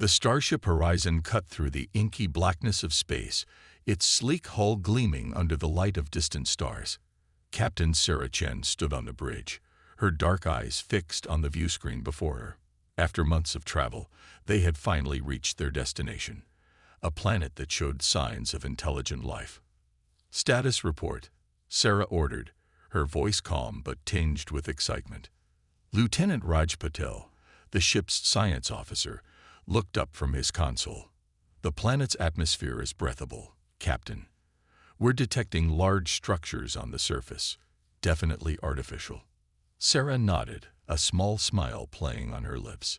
The starship Horizon cut through the inky blackness of space, its sleek hull gleaming under the light of distant stars. Captain Sarah Chen stood on the bridge, her dark eyes fixed on the viewscreen before her. After months of travel, they had finally reached their destination, a planet that showed signs of intelligent life. "Status report," Sarah ordered, her voice calm but tinged with excitement. Lieutenant Raj Patel, the ship's science officer, looked up from his console. "The planet's atmosphere is breathable, Captain. We're detecting large structures on the surface, definitely artificial." Sarah nodded, a small smile playing on her lips.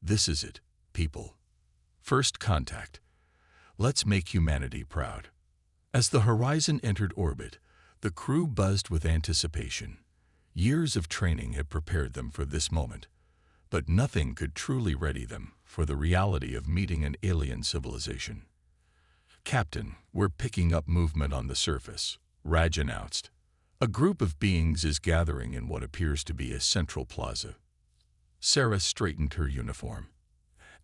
"This is it, people. First contact. Let's make humanity proud." As the Horizon entered orbit, the crew buzzed with anticipation. Years of training had prepared them for this moment, but nothing could truly ready them for the reality of meeting an alien civilization. "Captain, we're picking up movement on the surface," Raj announced. "A group of beings is gathering in what appears to be a central plaza." Sarah straightened her uniform.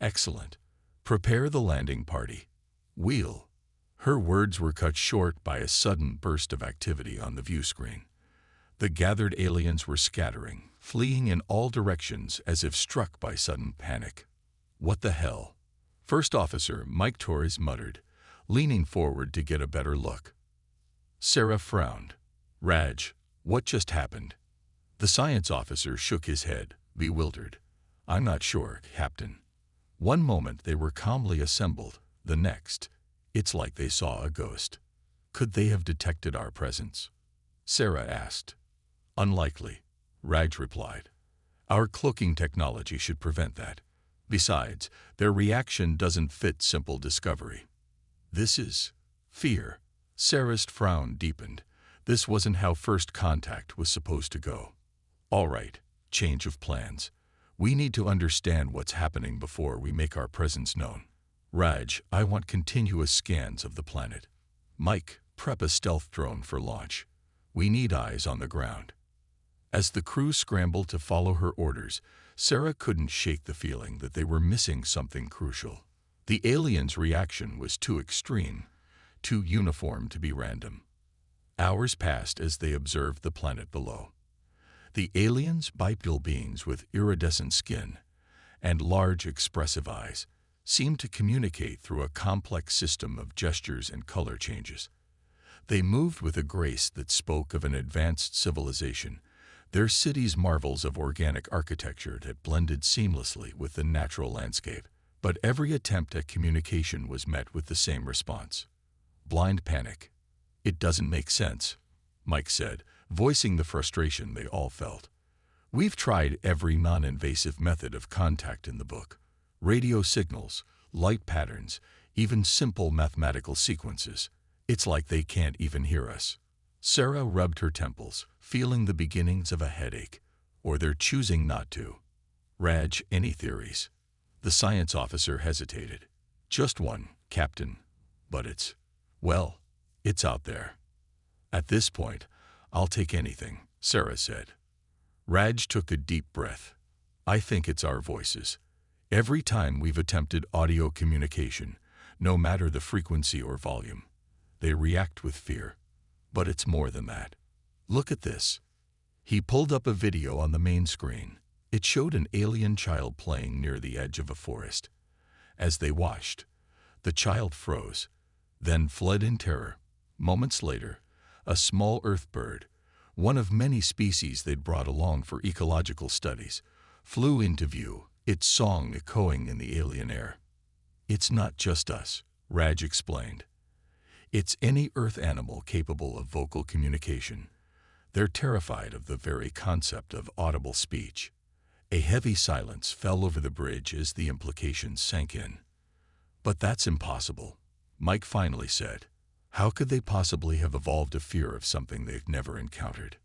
"Excellent. Prepare the landing party. We'll—" Her words were cut short by a sudden burst of activity on the viewscreen. The gathered aliens were scattering, fleeing in all directions as if struck by sudden panic. "What the hell?" First Officer Mike Torres muttered, leaning forward to get a better look. Sarah frowned. "Raj, what just happened?" The science officer shook his head, bewildered. "I'm not sure, Captain. One moment they were calmly assembled, the next, it's like they saw a ghost." "Could they have detected our presence?" Sarah asked. "Unlikely," Raj replied. "Our cloaking technology should prevent that. Besides, their reaction doesn't fit simple discovery." "This is fear." Sarah's frown deepened. This wasn't how first contact was supposed to go. "All right, change of plans. We need to understand what's happening before we make our presence known. Raj, I want continuous scans of the planet. Mike, prep a stealth drone for launch. We need eyes on the ground." As the crew scrambled to follow her orders, Sarah couldn't shake the feeling that they were missing something crucial. The aliens' reaction was too extreme, too uniform to be random. Hours passed as they observed the planet below. The aliens, bipedal beings with iridescent skin and large expressive eyes, seemed to communicate through a complex system of gestures and color changes. They moved with a grace that spoke of an advanced civilization, their cities marvels of organic architecture that blended seamlessly with the natural landscape. But every attempt at communication was met with the same response: blind panic. "It doesn't make sense," Mike said, voicing the frustration they all felt. "We've tried every non-invasive method of contact in the book. Radio signals, light patterns, even simple mathematical sequences. It's like they can't even hear us." Sarah rubbed her temples, feeling the beginnings of a headache. "Or they're choosing not to." "Raj, any theories?" The science officer hesitated. "Just one, Captain. But it's out there." "At this point, I'll take anything," Sarah said. Raj took a deep breath. "I think it's our voices. Every time we've attempted audio communication, no matter the frequency or volume, they react with fear. But it's more than that. Look at this." He pulled up a video on the main screen. It showed an alien child playing near the edge of a forest. As they watched, the child froze, then fled in terror. Moments later, a small earth bird, one of many species they'd brought along for ecological studies, flew into view, its song echoing in the alien air. "It's not just us," Raj explained. "It's any Earth animal capable of vocal communication. They're terrified of the very concept of audible speech." A heavy silence fell over the bridge as the implications sank in. "But that's impossible," Mike finally said. "How could they possibly have evolved a fear of something they've never encountered?"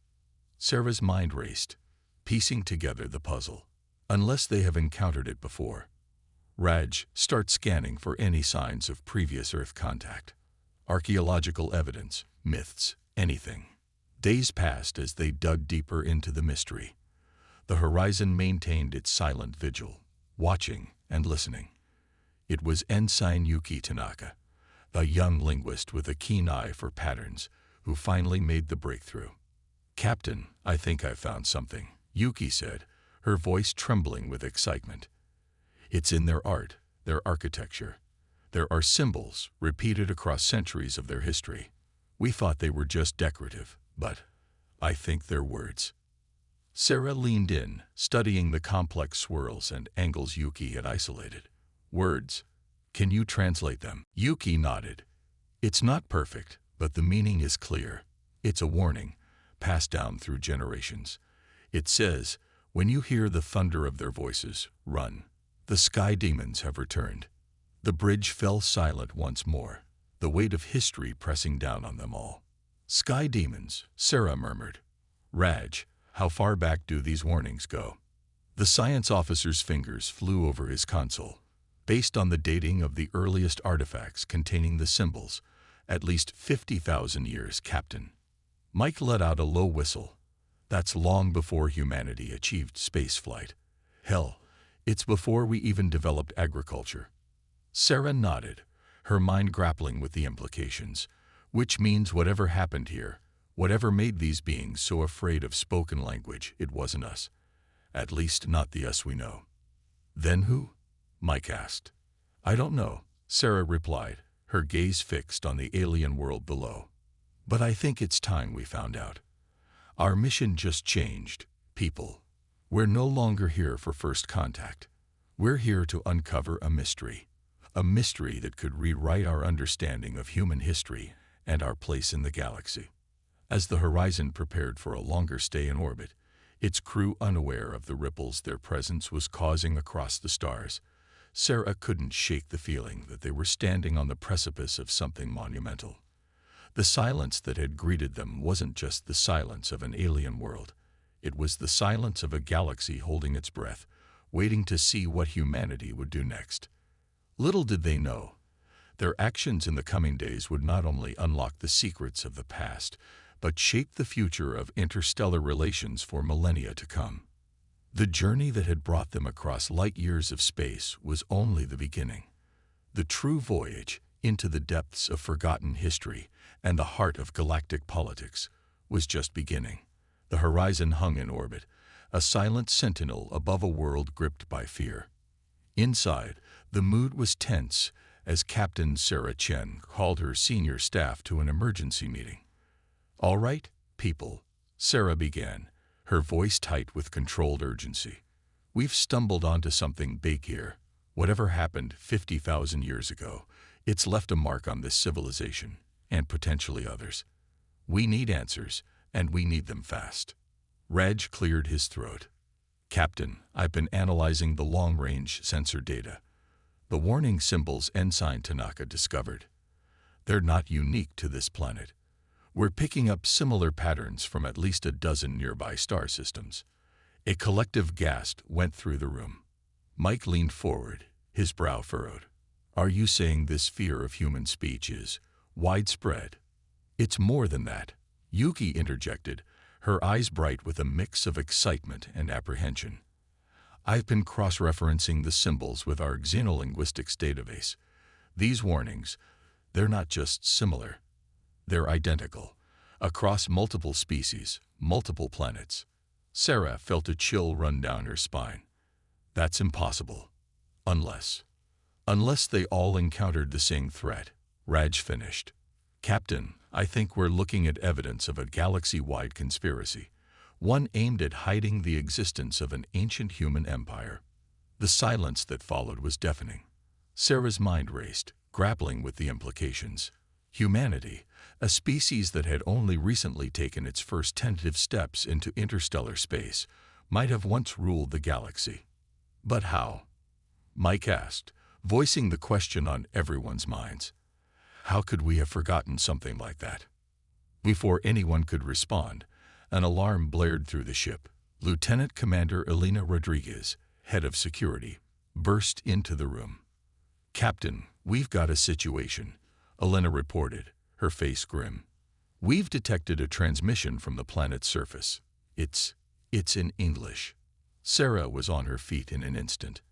Sarah's mind raced, piecing together the puzzle. "Unless they have encountered it before." "Raj, start scanning for any signs of previous Earth contact. Archaeological evidence, myths, anything." Days passed as they dug deeper into the mystery. The Horizon maintained its silent vigil, watching and listening. It was Ensign Yuki Tanaka, a young linguist with a keen eye for patterns, who finally made the breakthrough. "Captain, I think I've found something," Yuki said, her voice trembling with excitement. "It's in their art, their architecture. There are symbols repeated across centuries of their history. We thought they were just decorative, but I think they're words." Sarah leaned in, studying the complex swirls and angles Yuki had isolated. "Words. Can you translate them?" Yuki nodded. "It's not perfect, but the meaning is clear. It's a warning, passed down through generations. It says, when you hear the thunder of their voices, run. The sky demons have returned." The bridge fell silent once more, the weight of history pressing down on them all. "Sky demons," Sarah murmured. "Raj, how far back do these warnings go?" The science officer's fingers flew over his console. "Based on the dating of the earliest artifacts containing the symbols, at least 50,000 years, Captain." Mike let out a low whistle. "That's long before humanity achieved spaceflight. Hell, it's before we even developed agriculture." Sarah nodded, her mind grappling with the implications, which means whatever happened here, whatever made these beings so afraid of spoken language, it wasn't us. At least not the us we know. "Then who?" Mike asked. "I don't know," Sarah replied, her gaze fixed on the alien world below. "But I think it's time we found out. Our mission just changed, people. We're no longer here for first contact. We're here to uncover a mystery that could rewrite our understanding of human history and our place in the galaxy." As the Horizon prepared for a longer stay in orbit, its crew unaware of the ripples their presence was causing across the stars, Sarah couldn't shake the feeling that they were standing on the precipice of something monumental. The silence that had greeted them wasn't just the silence of an alien world. It was the silence of a galaxy holding its breath, waiting to see what humanity would do next. Little did they know, their actions in the coming days would not only unlock the secrets of the past, but shape the future of interstellar relations for millennia to come. The journey that had brought them across light years of space was only the beginning. The true voyage into the depths of forgotten history and the heart of galactic politics was just beginning. The Horizon hung in orbit, a silent sentinel above a world gripped by fear. Inside, the mood was tense as Captain Sarah Chen called her senior staff to an emergency meeting. "All right, people," Sarah began, her voice tight with controlled urgency. "We've stumbled onto something big here. Whatever happened 50,000 years ago, it's left a mark on this civilization, and potentially others. We need answers, and we need them fast." Raj cleared his throat. "Captain, I've been analyzing the long-range sensor data. The warning symbols Ensign Tanaka discovered. They're not unique to this planet. We're picking up similar patterns from at least a dozen nearby star systems." A collective gasp went through the room. Mike leaned forward, his brow furrowed. "Are you saying this fear of human speech is widespread?" "It's more than that," Yuki interjected, her eyes bright with a mix of excitement and apprehension. "I've been cross-referencing the symbols with our xenolinguistics database. These warnings, they're not just similar. They're identical, across multiple species, multiple planets." Sarah felt a chill run down her spine. "That's impossible. Unless they all encountered the same threat," Raj finished. "Captain, I think we're looking at evidence of a galaxy-wide conspiracy, one aimed at hiding the existence of an ancient human empire." The silence that followed was deafening. Sarah's mind raced, grappling with the implications. Humanity, a species that had only recently taken its first tentative steps into interstellar space, might have once ruled the galaxy. But how? Mike asked, voicing the question on everyone's minds. How could we have forgotten something like that? Before anyone could respond, an alarm blared through the ship. Lieutenant Commander Elena Rodriguez, head of security, burst into the room. "Captain, we've got a situation," Elena reported, her face grim. "We've detected a transmission from the planet's surface. It's in English." Sarah was on her feet in an instant.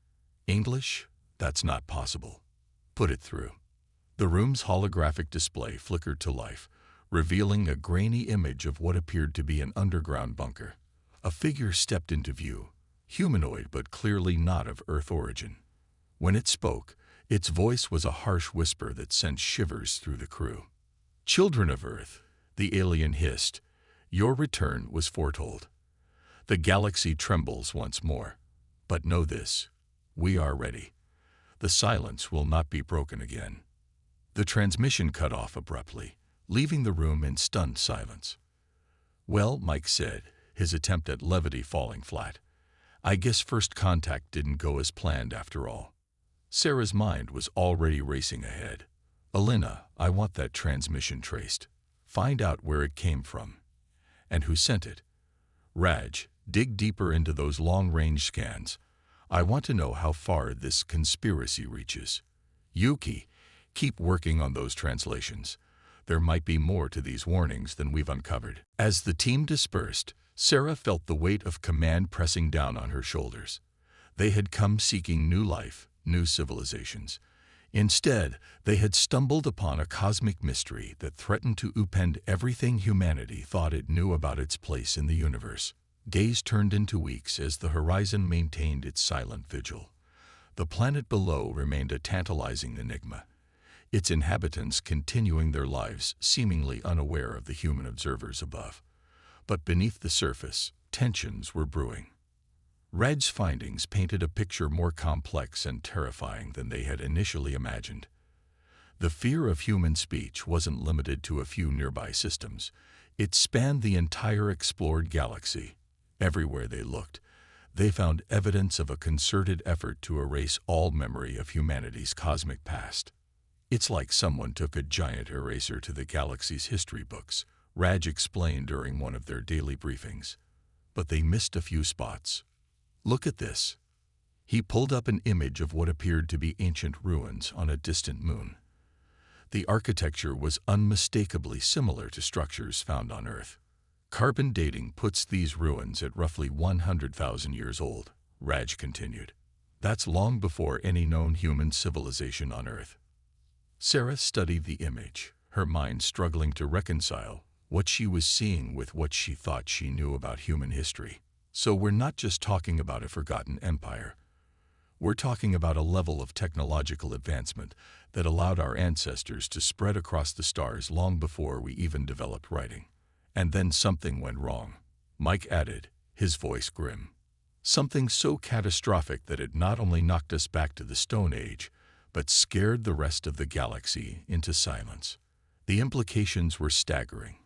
"English? That's not possible." Put it through. The room's holographic display flickered to life, revealing a grainy image of what appeared to be an underground bunker. A figure stepped into view, humanoid but clearly not of Earth origin. When it spoke, its voice was a harsh whisper that sent shivers through the crew. "Children of Earth," the alien hissed, "your return was foretold. The galaxy trembles once more. But know this, we are ready. The silence will not be broken again." The transmission cut off abruptly, leaving the room in stunned silence. "Well," Mike said, his attempt at levity falling flat, "I guess first contact didn't go as planned after all." Sarah's mind was already racing ahead. "Elena, I want that transmission traced. Find out where it came from. And who sent it. Raj, dig deeper into those long-range scans. I want to know how far this conspiracy reaches. Yuki, keep working on those translations. There might be more to these warnings than we've uncovered." As the team dispersed, Sarah felt the weight of command pressing down on her shoulders. They had come seeking new life, new civilizations. Instead, they had stumbled upon a cosmic mystery that threatened to upend everything humanity thought it knew about its place in the universe. Days turned into weeks as the horizon maintained its silent vigil. The planet below remained a tantalizing enigma, its inhabitants continuing their lives seemingly unaware of the human observers above. But beneath the surface, tensions were brewing. Raj's findings painted a picture more complex and terrifying than they had initially imagined. The fear of human speech wasn't limited to a few nearby systems. It spanned the entire explored galaxy. Everywhere they looked, they found evidence of a concerted effort to erase all memory of humanity's cosmic past. "It's like someone took a giant eraser to the galaxy's history books," Raj explained during one of their daily briefings. "But they missed a few spots. Look at this." He pulled up an image of what appeared to be ancient ruins on a distant moon. The architecture was unmistakably similar to structures found on Earth. "Carbon dating puts these ruins at roughly 100,000 years old," Raj continued. "That's long before any known human civilization on Earth." Sarah studied the image, her mind struggling to reconcile what she was seeing with what she thought she knew about human history. So we're not just talking about a forgotten empire. We're talking about a level of technological advancement that allowed our ancestors to spread across the stars long before we even developed writing. And then something went wrong, Mike added, his voice grim. Something so catastrophic that it not only knocked us back to the Stone Age, but scared the rest of the galaxy into silence. The implications were staggering,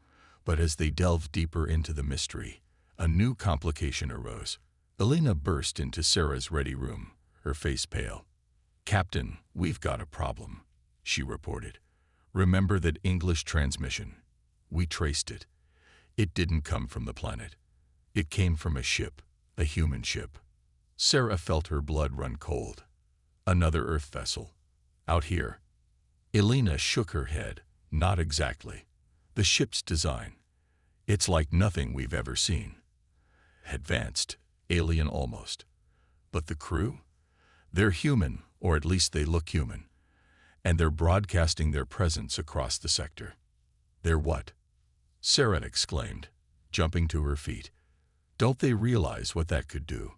but as they delved deeper into the mystery, a new complication arose. Elena burst into Sarah's ready room, her face pale. "Captain, we've got a problem," she reported. "Remember that English transmission? We traced it. It didn't come from the planet. It came from a ship, a human ship." Sarah felt her blood run cold. "Another Earth vessel? Out here?" Elena shook her head. "Not exactly. The ship's design. It's like nothing we've ever seen. Advanced, alien almost. But the crew? They're human, or at least they look human. And they're broadcasting their presence across the sector." "They're what?" Sarah exclaimed, jumping to her feet. "Don't they realize what that could do?"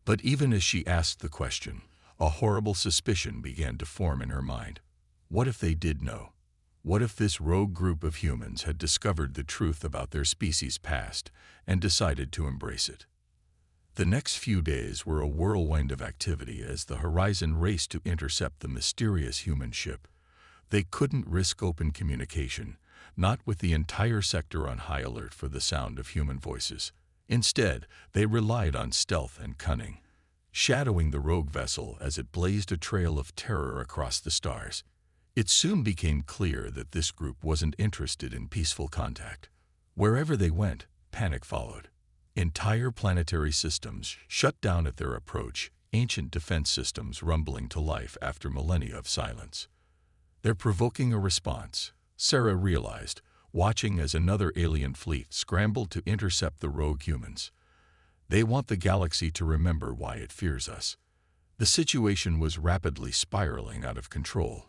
But even as she asked the question, a horrible suspicion began to form in her mind. What if they did know? What if this rogue group of humans had discovered the truth about their species' past and decided to embrace it? The next few days were a whirlwind of activity as the horizon raced to intercept the mysterious human ship. They couldn't risk open communication, not with the entire sector on high alert for the sound of human voices. Instead, they relied on stealth and cunning, shadowing the rogue vessel as it blazed a trail of terror across the stars. It soon became clear that this group wasn't interested in peaceful contact. Wherever they went, panic followed. Entire planetary systems shut down at their approach, ancient defense systems rumbling to life after millennia of silence. "They're provoking a response," Sarah realized, watching as another alien fleet scrambled to intercept the rogue humans. "They want the galaxy to remember why it fears us." The situation was rapidly spiraling out of control.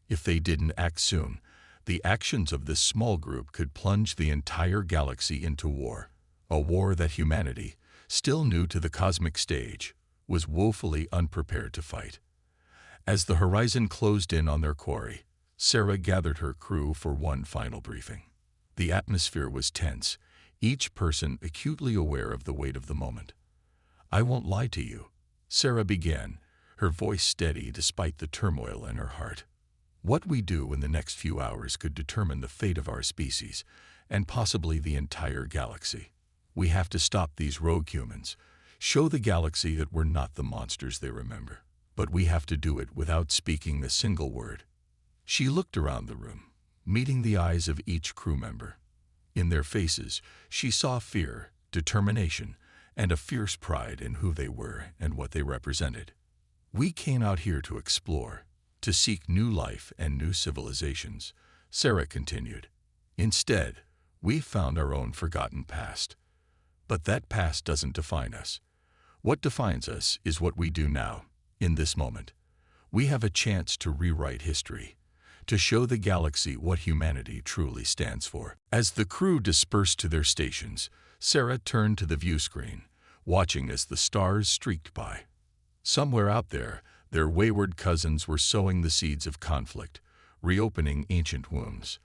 If they didn't act soon, the actions of this small group could plunge the entire galaxy into war, a war that humanity, still new to the cosmic stage, was woefully unprepared to fight. As the horizon closed in on their quarry, Sarah gathered her crew for one final briefing. The atmosphere was tense, each person acutely aware of the weight of the moment. "I won't lie to you," Sarah began, her voice steady despite the turmoil in her heart. "What we do in the next few hours could determine the fate of our species, and possibly the entire galaxy. We have to stop these rogue humans, show the galaxy that we're not the monsters they remember. But we have to do it without speaking a single word." She looked around the room, meeting the eyes of each crew member. In their faces, she saw fear, determination, and a fierce pride in who they were and what they represented. "We came out here to explore, to seek new life and new civilizations," Sarah continued. "Instead, we found our own forgotten past. But that past doesn't define us. What defines us is what we do now, in this moment. We have a chance to rewrite history, to show the galaxy what humanity truly stands for." As the crew dispersed to their stations, Sarah turned to the view screen, watching as the stars streaked by. Somewhere out there, their wayward cousins were sowing the seeds of conflict, reopening ancient wounds.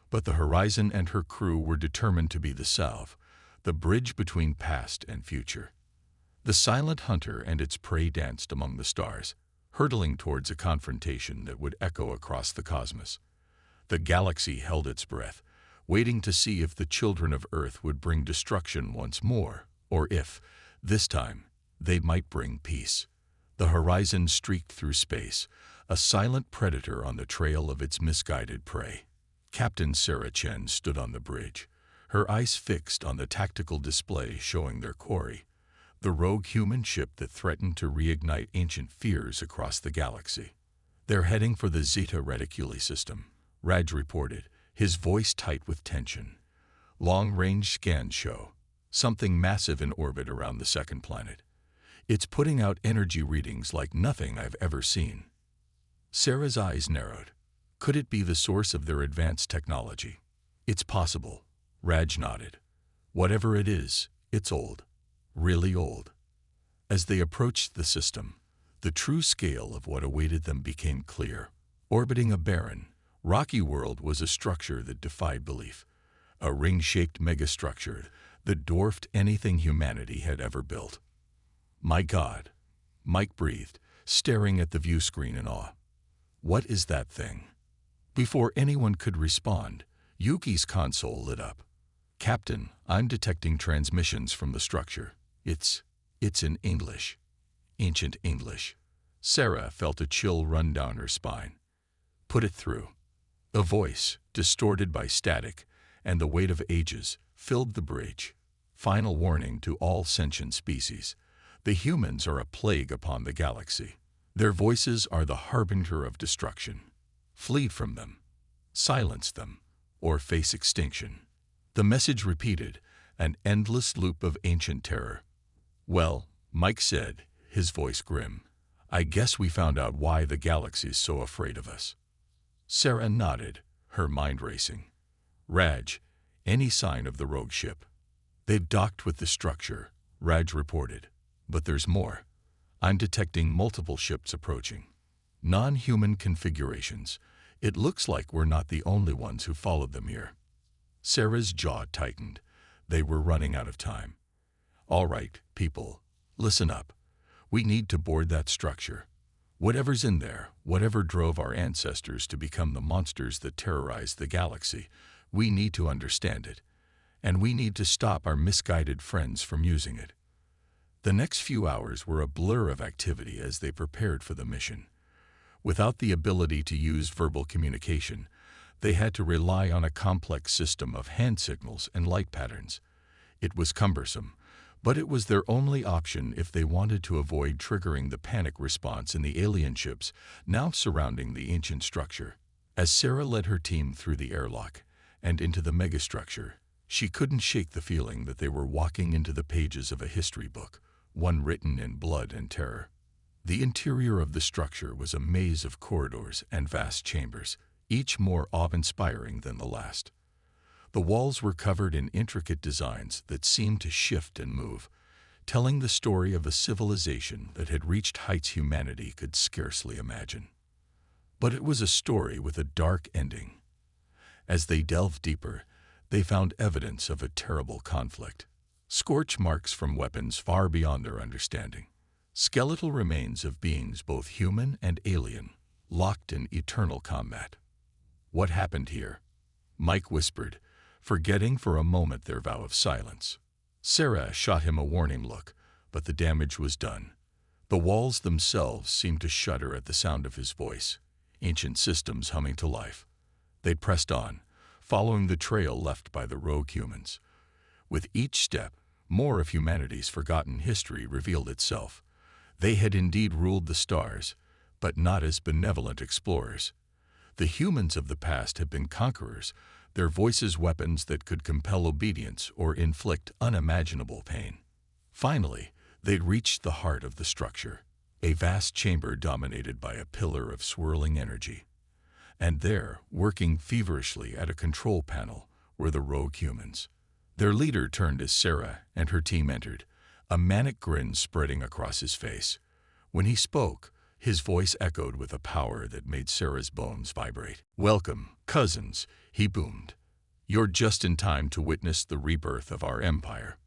But the horizon and her crew were determined to be the salve, the bridge between past and future. The silent hunter and its prey danced among the stars, hurtling towards a confrontation that would echo across the cosmos. The galaxy held its breath, waiting to see if the children of Earth would bring destruction once more, or if, this time, they might bring peace. The horizon streaked through space, a silent predator on the trail of its misguided prey. Captain Sarah Chen stood on the bridge, her eyes fixed on the tactical display showing their quarry, the rogue human ship that threatened to reignite ancient fears across the galaxy. "They're heading for the Zeta Reticuli system," Raj reported, his voice tight with tension. "Long-range scans show something massive in orbit around the second planet. It's putting out energy readings like nothing I've ever seen." Sarah's eyes narrowed. Could it be the source of their advanced technology? "It's possible," Raj nodded. "Whatever it is, it's old. Really old." As they approached the system, the true scale of what awaited them became clear. Orbiting a barren, rocky world was a structure that defied belief, a ring-shaped megastructure that dwarfed anything humanity had ever built. "My God," Mike breathed, staring at the view screen in awe. "What is that thing?" Before anyone could respond, Yuki's console lit up. "Captain, I'm detecting transmissions from the structure. It's in English. Ancient English." Sarah felt a chill run down her spine. "Put it through." A voice, distorted by static and the weight of ages, filled the bridge. "Final warning to all sentient species. The humans are a plague upon the galaxy. Their voices are the harbinger of destruction. Flee from them, silence them, or face extinction." The message repeated, an endless loop of ancient terror. "Well," Mike said, his voice grim, "I guess we found out why the galaxy's so afraid of us." Sarah nodded, her mind racing. "Raj, any sign of the rogue ship?" "They've docked with the structure," Raj reported. "But there's more. I'm detecting multiple ships approaching. Non-human configurations. It looks like we're not the only ones who followed them here." Sarah's jaw tightened. They were running out of time. "All right, people, listen up. We need to board that structure. Whatever's in there, whatever drove our ancestors to become the monsters that terrorize the galaxy, we need to understand it. And we need to stop our misguided friends from using it." The next few hours were a blur of activity as they prepared for the mission. Without the ability to use verbal communication, they had to rely on a complex system of hand signals and light patterns. It was cumbersome, but it was their only option if they wanted to avoid triggering the panic response in the alien ships now surrounding the ancient structure. As Sarah led her team through the airlock and into the megastructure, she couldn't shake the feeling that they were walking into the pages of a history book, one written in blood and terror. The interior of the structure was a maze of corridors and vast chambers, each more awe-inspiring than the last. The walls were covered in intricate designs that seemed to shift and move, telling the story of a civilization that had reached heights humanity could scarcely imagine. But it was a story with a dark ending. As they delved deeper, they found evidence of a terrible conflict. Scorch marks from weapons far beyond their understanding. Skeletal remains of beings both human and alien, locked in eternal combat. "What happened here?" Mike whispered, forgetting for a moment their vow of silence. Sarah shot him a warning look, but the damage was done. The walls themselves seemed to shudder at the sound of his voice, ancient systems humming to life. They pressed on, following the trail left by the rogue humans. With each step, more of humanity's forgotten history revealed itself. They had indeed ruled the stars, but not as benevolent explorers. The humans of the past had been conquerors, their voices weapons that could compel obedience or inflict unimaginable pain. Finally, they'd reached the heart of the structure, a vast chamber dominated by a pillar of swirling energy. And there, working feverishly at a control panel, were the rogue humans. Their leader turned as Sarah and her team entered, a manic grin spreading across his face. When he spoke, his voice echoed with a power that made Sarah's bones vibrate. "Welcome, cousins," he boomed. "You're just in time to witness the rebirth of our empire."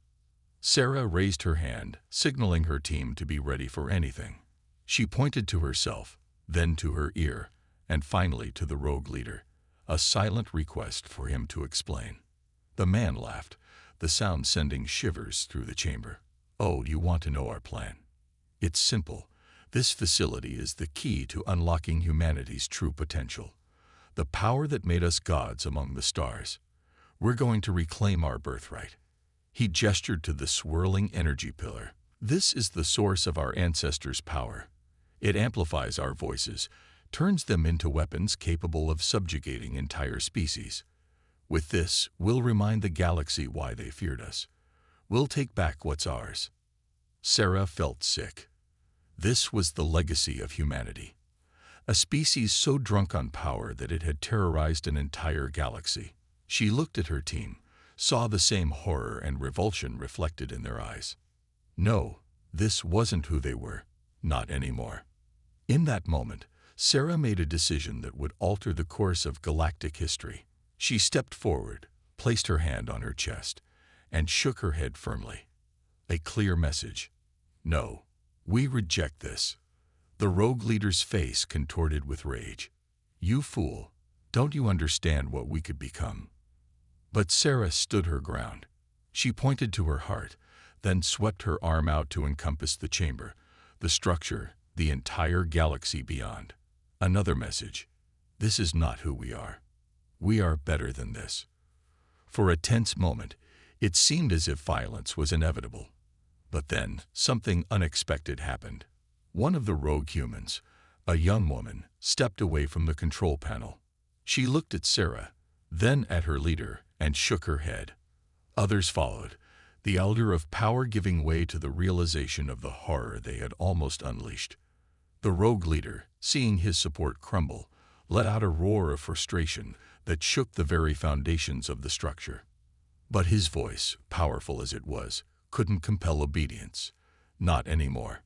Sarah raised her hand, signaling her team to be ready for anything. She pointed to herself, then to her ear, and finally to the rogue leader, a silent request for him to explain. The man laughed, the sound sending shivers through the chamber. "Oh, you want to know our plan? It's simple. This facility is the key to unlocking humanity's true potential, the power that made us gods among the stars. We're going to reclaim our birthright." He gestured to the swirling energy pillar. "This is the source of our ancestors' power. It amplifies our voices, turns them into weapons capable of subjugating entire species. With this, we'll remind the galaxy why they feared us. We'll take back what's ours." Sarah felt sick. This was the legacy of humanity. A species so drunk on power that it had terrorized an entire galaxy. She looked at her team, saw the same horror and revulsion reflected in their eyes. No, this wasn't who they were, not anymore. In that moment, Sarah made a decision that would alter the course of galactic history. She stepped forward, placed her hand on her chest, and shook her head firmly. A clear message. "No, we reject this." The rogue leader's face contorted with rage. "You fool, don't you understand what we could become?" But Sarah stood her ground. She pointed to her heart, then swept her arm out to encompass the chamber, the structure, the entire galaxy beyond. Another message. "This is not who we are. We are better than this." For a tense moment, it seemed as if violence was inevitable. But then, something unexpected happened. One of the rogue humans, a young woman, stepped away from the control panel. She looked at Sarah, then at her leader, and shook her head. Others followed, the elder of power giving way to the realization of the horror they had almost unleashed. The rogue leader, seeing his support crumble, let out a roar of frustration that shook the very foundations of the structure. But his voice, powerful as it was, couldn't compel obedience. Not anymore.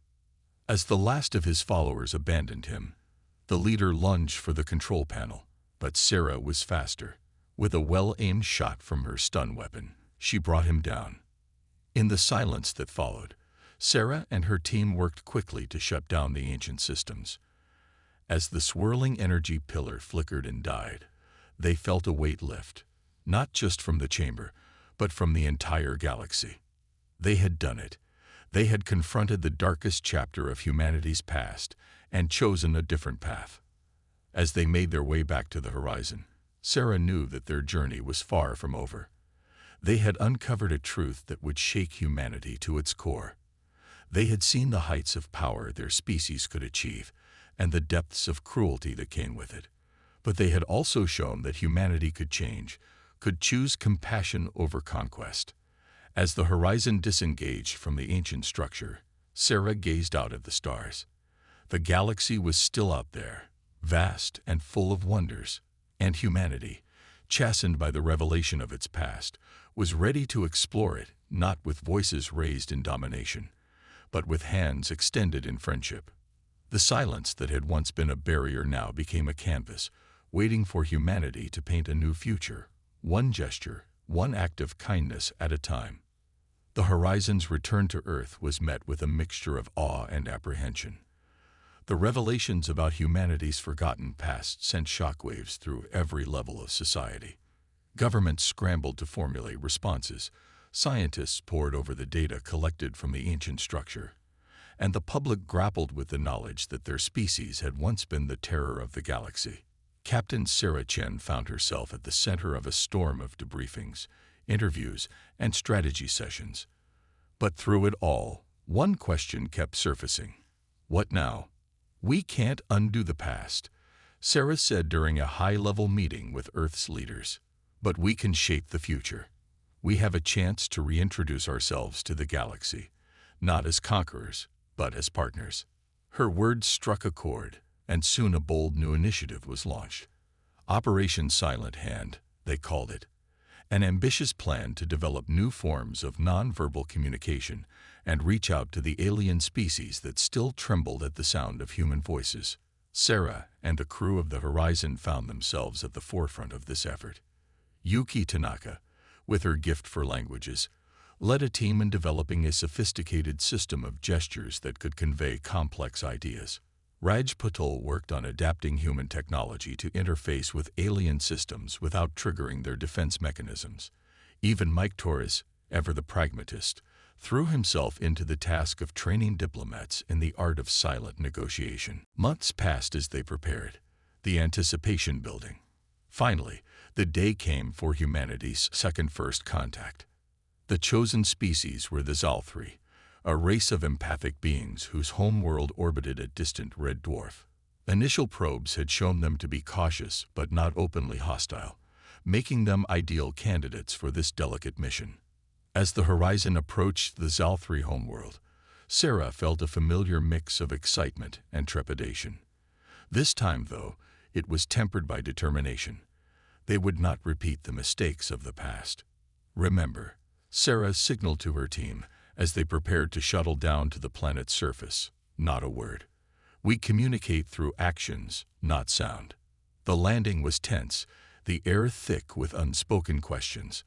As the last of his followers abandoned him, the leader lunged for the control panel, but Sarah was faster. With a well-aimed shot from her stun weapon, she brought him down. In the silence that followed, Sarah and her team worked quickly to shut down the ancient systems. As the swirling energy pillar flickered and died, they felt a weight lift, not just from the chamber, but from the entire galaxy. They had done it. They had confronted the darkest chapter of humanity's past and chosen a different path. As they made their way back to the horizon, Sarah knew that their journey was far from over. They had uncovered a truth that would shake humanity to its core. They had seen the heights of power their species could achieve and the depths of cruelty that came with it. But they had also shown that humanity could change, could choose compassion over conquest. As the horizon disengaged from the ancient structure, Sarah gazed out at the stars. The galaxy was still out there, vast and full of wonders, and humanity, chastened by the revelation of its past, was ready to explore it, not with voices raised in domination, but with hands extended in friendship. The silence that had once been a barrier now became a canvas, waiting for humanity to paint a new future, one gesture, one act of kindness at a time. The Horizon's return to Earth was met with a mixture of awe and apprehension. The revelations about humanity's forgotten past sent shockwaves through every level of society. Governments scrambled to formulate responses, scientists pored over the data collected from the ancient structure, and the public grappled with the knowledge that their species had once been the terror of the galaxy. Captain Sarah Chen found herself at the center of a storm of debriefings, interviews, and strategy sessions. But through it all, one question kept surfacing. What now? "We can't undo the past," Sarah said during a high-level meeting with Earth's leaders. "But we can shape the future. We have a chance to reintroduce ourselves to the galaxy, not as conquerors, but as partners." Her words struck a chord, and soon a bold new initiative was launched. Operation Silent Hand, they called it. An ambitious plan to develop new forms of nonverbal communication and reach out to the alien species that still trembled at the sound of human voices. Sarah and the crew of the Horizon found themselves at the forefront of this effort. Yuki Tanaka, with her gift for languages, led a team in developing a sophisticated system of gestures that could convey complex ideas. Raj Patel worked on adapting human technology to interface with alien systems without triggering their defense mechanisms. Even Mike Torres, ever the pragmatist, threw himself into the task of training diplomats in the art of silent negotiation. Months passed as they prepared, the anticipation building. Finally, the day came for humanity's second first contact. The chosen species were the Zalthri, a race of empathic beings whose homeworld orbited a distant red dwarf. Initial probes had shown them to be cautious but not openly hostile, making them ideal candidates for this delicate mission. As the Horizon approached the Zalthri homeworld, Sarah felt a familiar mix of excitement and trepidation. This time, though, it was tempered by determination. They would not repeat the mistakes of the past. "Remember," Sarah signaled to her team as they prepared to shuttle down to the planet's surface, "not a word. We communicate through actions, not sound." The landing was tense, the air thick with unspoken questions.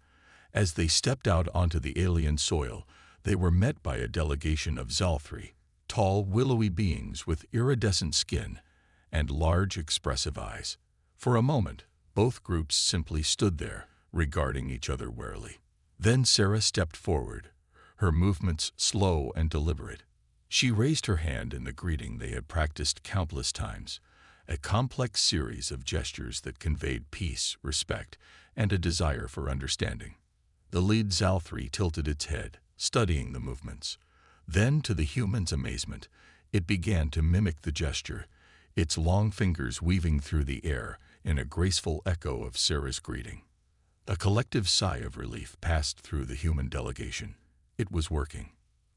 As they stepped out onto the alien soil, they were met by a delegation of Zalthri, tall, willowy beings with iridescent skin and large, expressive eyes. For a moment, both groups simply stood there, regarding each other warily. Then Sarah stepped forward, her movements slow and deliberate. She raised her hand in the greeting they had practiced countless times, a complex series of gestures that conveyed peace, respect, and a desire for understanding. The lead Zalthri tilted its head, studying the movements. Then, to the human's amazement, it began to mimic the gesture, its long fingers weaving through the air in a graceful echo of Sarah's greeting. A collective sigh of relief passed through the human delegation. It was working.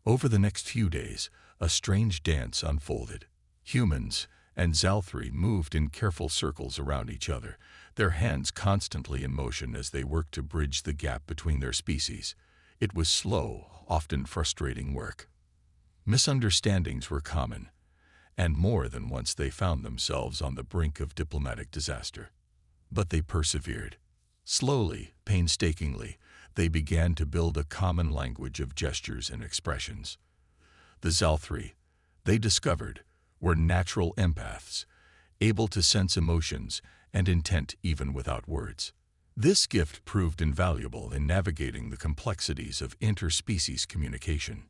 Over the next few days, a strange dance unfolded. Humans and Zalthri moved in careful circles around each other, their hands constantly in motion as they worked to bridge the gap between their species. It was slow, often frustrating work. Misunderstandings were common, and more than once they found themselves on the brink of diplomatic disaster. But they persevered. Slowly, painstakingly, they began to build a common language of gestures and expressions. The Zalthri, they discovered, were natural empaths, able to sense emotions and intent even without words. This gift proved invaluable in navigating the complexities of interspecies communication.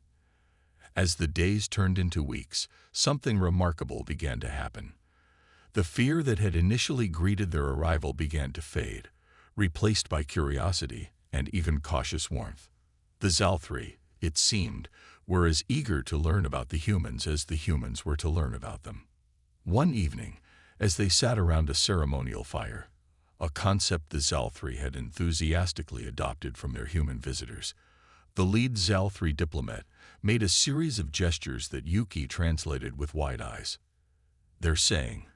As the days turned into weeks, something remarkable began to happen. The fear that had initially greeted their arrival began to fade, replaced by curiosity and even cautious warmth. The Zalthri, it seemed, were as eager to learn about the humans as the humans were to learn about them. One evening, as they sat around a ceremonial fire, a concept the Zalthri had enthusiastically adopted from their human visitors, the lead Zalthri diplomat made a series of gestures that Yuki translated with wide eyes. They're saying,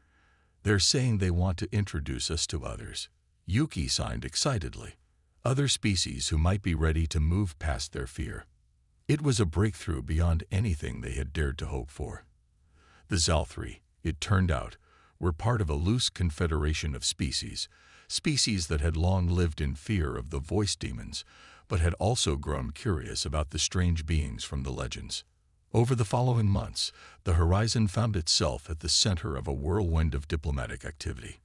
they're saying they want to introduce us to others. Yuki signed excitedly. Other species who might be ready to move past their fear. It was a breakthrough beyond anything they had dared to hope for. The Zalthri, it turned out, were part of a loose confederation of species that had long lived in fear of the voice demons, but had also grown curious about the strange beings from the legends. Over the following months, the horizon found itself at the center of a whirlwind of diplomatic activity.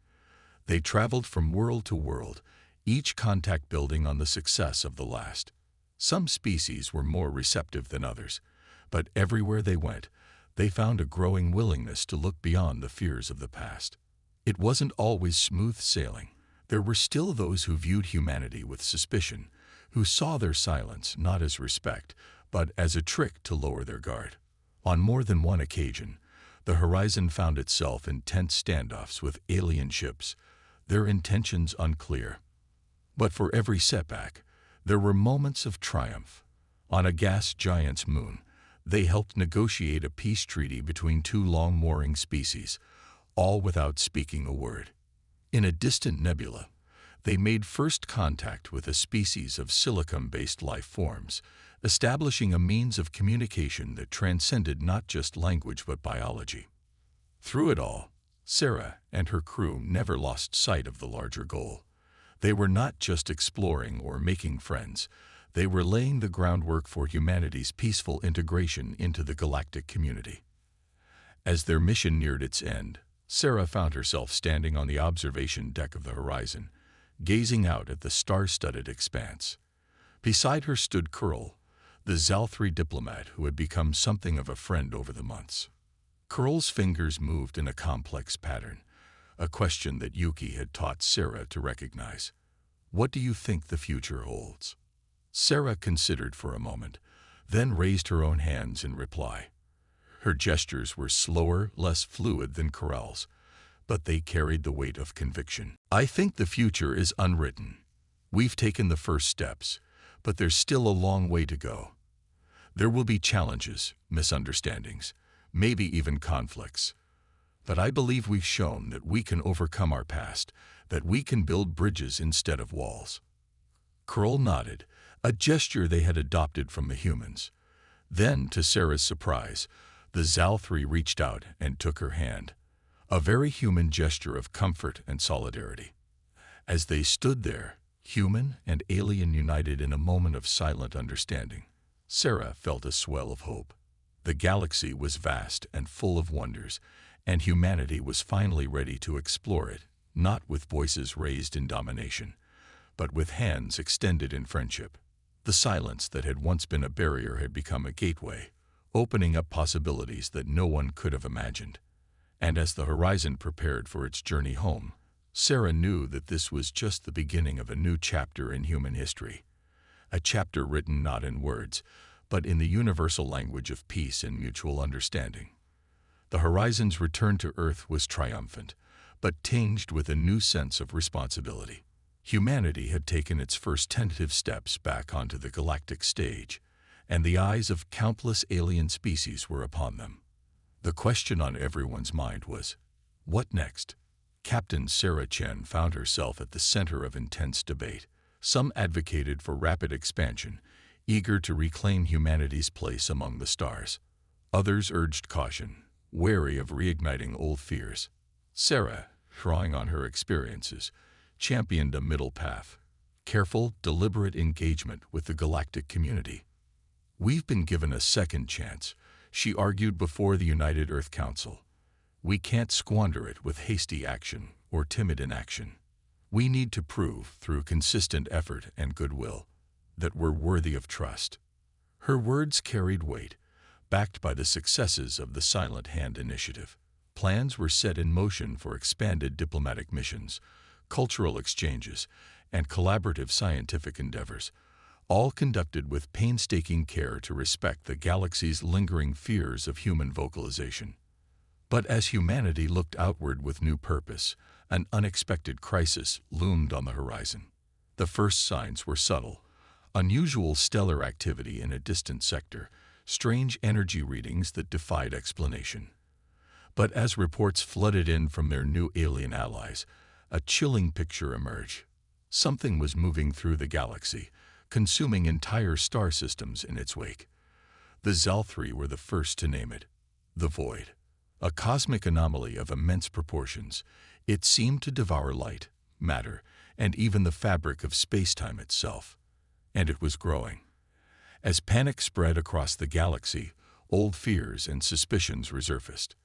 They traveled from world to world, each contact building on the success of the last. Some species were more receptive than others, but everywhere they went, they found a growing willingness to look beyond the fears of the past. It wasn't always smooth sailing. There were still those who viewed humanity with suspicion, who saw their silence not as respect, but as a trick to lower their guard. On more than one occasion, the horizon found itself in tense standoffs with alien ships, their intentions unclear. But for every setback, there were moments of triumph. On a gas giant's moon, they helped negotiate a peace treaty between two long-warring species, all without speaking a word. In a distant nebula, they made first contact with a species of silicon-based life forms, establishing a means of communication that transcended not just language but biology. Through it all, Sarah and her crew never lost sight of the larger goal. They were not just exploring or making friends. They were laying the groundwork for humanity's peaceful integration into the galactic community. As their mission neared its end, Sarah found herself standing on the observation deck of the horizon, gazing out at the star-studded expanse. Beside her stood Curl, the Zalthri diplomat who had become something of a friend over the months. Curl's fingers moved in a complex pattern, a question that Yuki had taught Sarah to recognize. What do you think the future holds? Sarah considered for a moment, then raised her own hands in reply. Her gestures were slower, less fluid than Curl's, but they carried the weight of conviction. I think the future is unwritten. We've taken the first steps, but there's still a long way to go. There will be challenges, misunderstandings, maybe even conflicts. But I believe we've shown that we can overcome our past, that we can build bridges instead of walls. Curl nodded, a gesture they had adopted from the humans. Then, to Sarah's surprise, the Zalthri reached out and took her hand, a very human gesture of comfort and solidarity. As they stood there, human and alien united in a moment of silent understanding, Sarah felt a swell of hope. The galaxy was vast and full of wonders, and humanity was finally ready to explore it, not with voices raised in domination, but with hands extended in friendship. The silence that had once been a barrier had become a gateway, opening up possibilities that no one could have imagined. And as the horizon prepared for its journey home, Sarah knew that this was just the beginning of a new chapter in human history, a chapter written not in words, but in the universal language of peace and mutual understanding. The horizon's return to Earth was triumphant, but tinged with a new sense of responsibility. Humanity had taken its first tentative steps back onto the galactic stage, and the eyes of countless alien species were upon them. The question on everyone's mind was, what next? Captain Sarah Chen found herself at the center of intense debate. Some advocated for rapid expansion, eager to reclaim humanity's place among the stars. Others urged caution, wary of reigniting old fears. Sarah, drawing on her experiences, championed a middle path, careful, deliberate engagement with the galactic community. We've been given a second chance, she argued before the United Earth Council. We can't squander it with hasty action or timid inaction. We need to prove, through consistent effort and goodwill, that we're worthy of trust. Her words carried weight, backed by the successes of the Silent Hand Initiative. Plans were set in motion for expanded diplomatic missions, cultural exchanges, and collaborative scientific endeavors, all conducted with painstaking care to respect the galaxy's lingering fears of human vocalization. But as humanity looked outward with new purpose, an unexpected crisis loomed on the horizon. The first signs were subtle: unusual stellar activity in a distant sector, strange energy readings that defied explanation. But as reports flooded in from their new alien allies, a chilling picture emerged. Something was moving through the galaxy, consuming entire star systems in its wake. The Zal-3 were the first to name it, the Void. A cosmic anomaly of immense proportions, it seemed to devour light, matter, and even the fabric of space-time itself. And it was growing. As panic spread across the galaxy, old fears and suspicions resurfaced.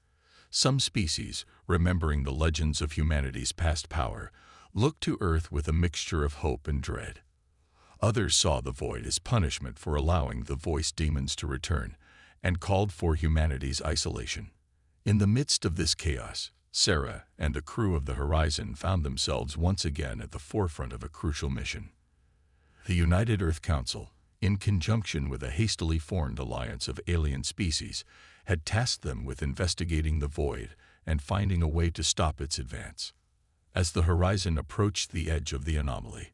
Some species, remembering the legends of humanity's past power, looked to Earth with a mixture of hope and dread. Others saw the Void as punishment for allowing the voice demons to return, and called for humanity's isolation. In the midst of this chaos, Sarah and the crew of the Horizon found themselves once again at the forefront of a crucial mission. The United Earth Council, in conjunction with a hastily formed alliance of alien species, had tasked them with investigating the Void and finding a way to stop its advance. As the Horizon approached the edge of the anomaly,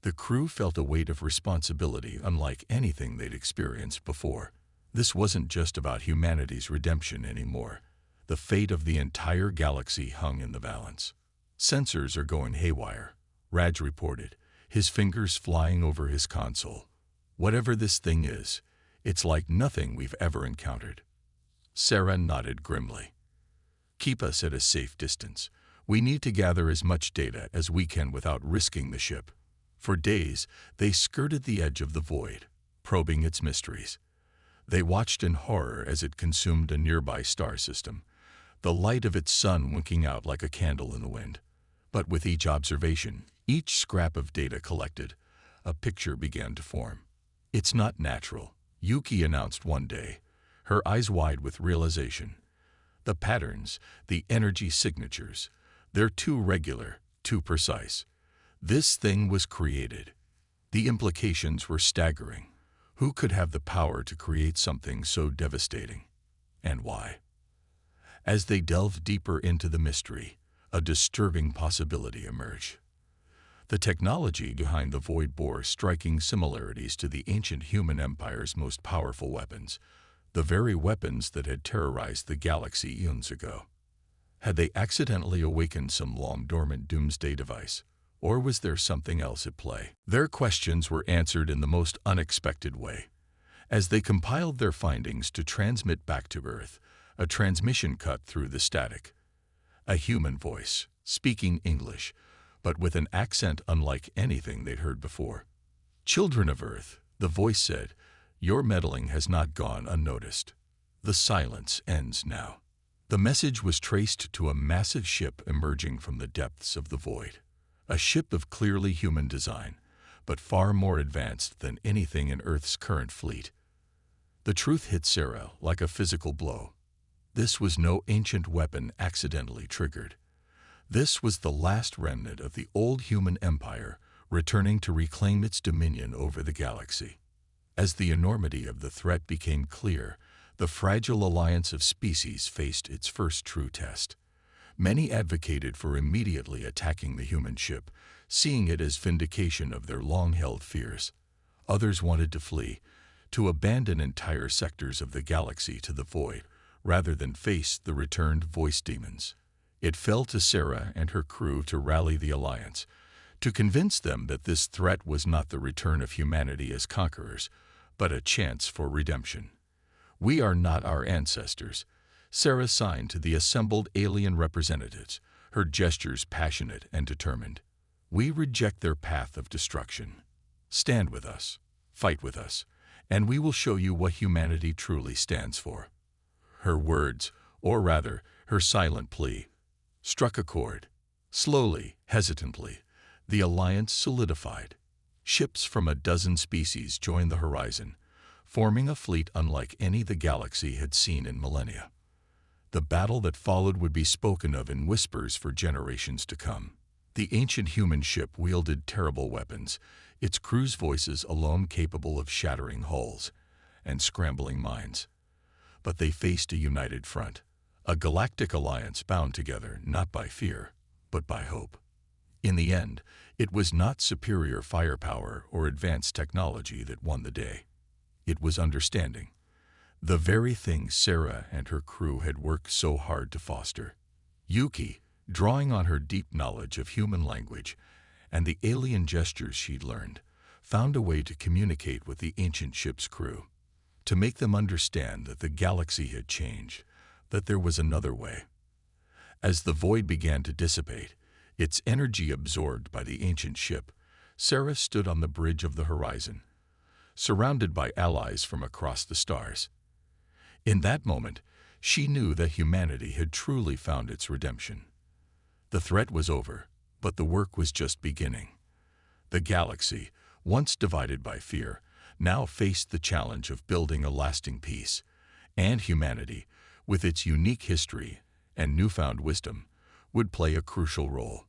the crew felt a weight of responsibility unlike anything they'd experienced before. This wasn't just about humanity's redemption anymore. The fate of the entire galaxy hung in the balance. "Sensors are going haywire," Raj reported, his fingers flying over his console. "Whatever this thing is, it's like nothing we've ever encountered." Sarah nodded grimly. "Keep us at a safe distance. We need to gather as much data as we can without risking the ship." For days, they skirted the edge of the Void, probing its mysteries. They watched in horror as it consumed a nearby star system, the light of its sun winking out like a candle in the wind. But with each observation, each scrap of data collected, a picture began to form. "It's not natural," Yuki announced one day, her eyes wide with realization. "The patterns, the energy signatures, they're too regular, too precise. This thing was created." The implications were staggering. Who could have the power to create something so devastating? And why? As they delved deeper into the mystery, a disturbing possibility emerged. The technology behind the Void bore striking similarities to the ancient human empire's most powerful weapons, the very weapons that had terrorized the galaxy eons ago. Had they accidentally awakened some long-dormant doomsday device? Or was there something else at play? Their questions were answered in the most unexpected way. As they compiled their findings to transmit back to Earth, a transmission cut through the static. A human voice, speaking English, but with an accent unlike anything they'd heard before. "Children of Earth," the voice said, "your meddling has not gone unnoticed. The silence ends now." The message was traced to a massive ship emerging from the depths of the Void. A ship of clearly human design, but far more advanced than anything in Earth's current fleet. The truth hit Sarah like a physical blow. This was no ancient weapon accidentally triggered. This was the last remnant of the old human empire returning to reclaim its dominion over the galaxy. As the enormity of the threat became clear, the fragile alliance of species faced its first true test. Many advocated for immediately attacking the human ship, seeing it as vindication of their long-held fears. Others wanted to flee, to abandon entire sectors of the galaxy to the Void, rather than face the returned voice demons. It fell to Sarah and her crew to rally the alliance, to convince them that this threat was not the return of humanity as conquerors, but a chance for redemption. "We are not our ancestors," Sarah signed to the assembled alien representatives, her gestures passionate and determined. "We reject their path of destruction. Stand with us, fight with us, and we will show you what humanity truly stands for." Her words, or rather, her silent plea, struck a chord. Slowly, hesitantly, the alliance solidified. Ships from a dozen species joined the Horizon, forming a fleet unlike any the galaxy had seen in millennia. The battle that followed would be spoken of in whispers for generations to come. The ancient human ship wielded terrible weapons, its crew's voices alone capable of shattering hulls and scrambling minds. But they faced a united front, a galactic alliance bound together not by fear, but by hope. In the end, it was not superior firepower or advanced technology that won the day. It was understanding. the very thing Sarah and her crew had worked so hard to foster. Yuki, drawing on her deep knowledge of human language and the alien gestures she'd learned, found a way to communicate with the ancient ship's crew, to make them understand that the galaxy had changed, that there was another way. As the void began to dissipate, its energy absorbed by the ancient ship, Sarah stood on the bridge of the horizon, surrounded by allies from across the stars. In that moment, she knew that humanity had truly found its redemption. The threat was over, but the work was just beginning. The galaxy, once divided by fear, now faced the challenge of building a lasting peace, and humanity, with its unique history and newfound wisdom, would play a crucial role.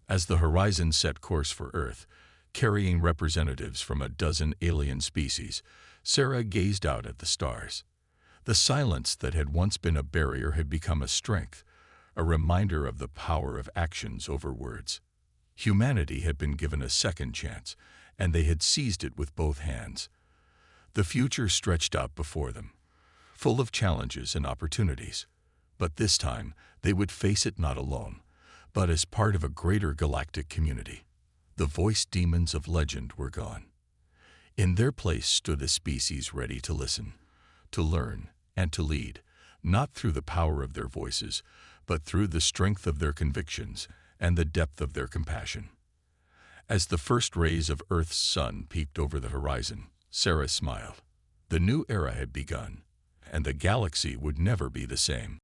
As the horizon set course for Earth, carrying representatives from a dozen alien species, Sarah gazed out at the stars. The silence that had once been a barrier had become a strength, a reminder of the power of actions over words. Humanity had been given a second chance, and they had seized it with both hands. The future stretched out before them, full of challenges and opportunities. But this time, they would face it not alone, but as part of a greater galactic community. The voiced demons of legend were gone. In their place stood a species ready to listen, to learn, and to lead, not through the power of their voices, but through the strength of their convictions and the depth of their compassion. As the first rays of Earth's sun peeked over the horizon, Sarah smiled. The new era had begun, and the galaxy would never be the same.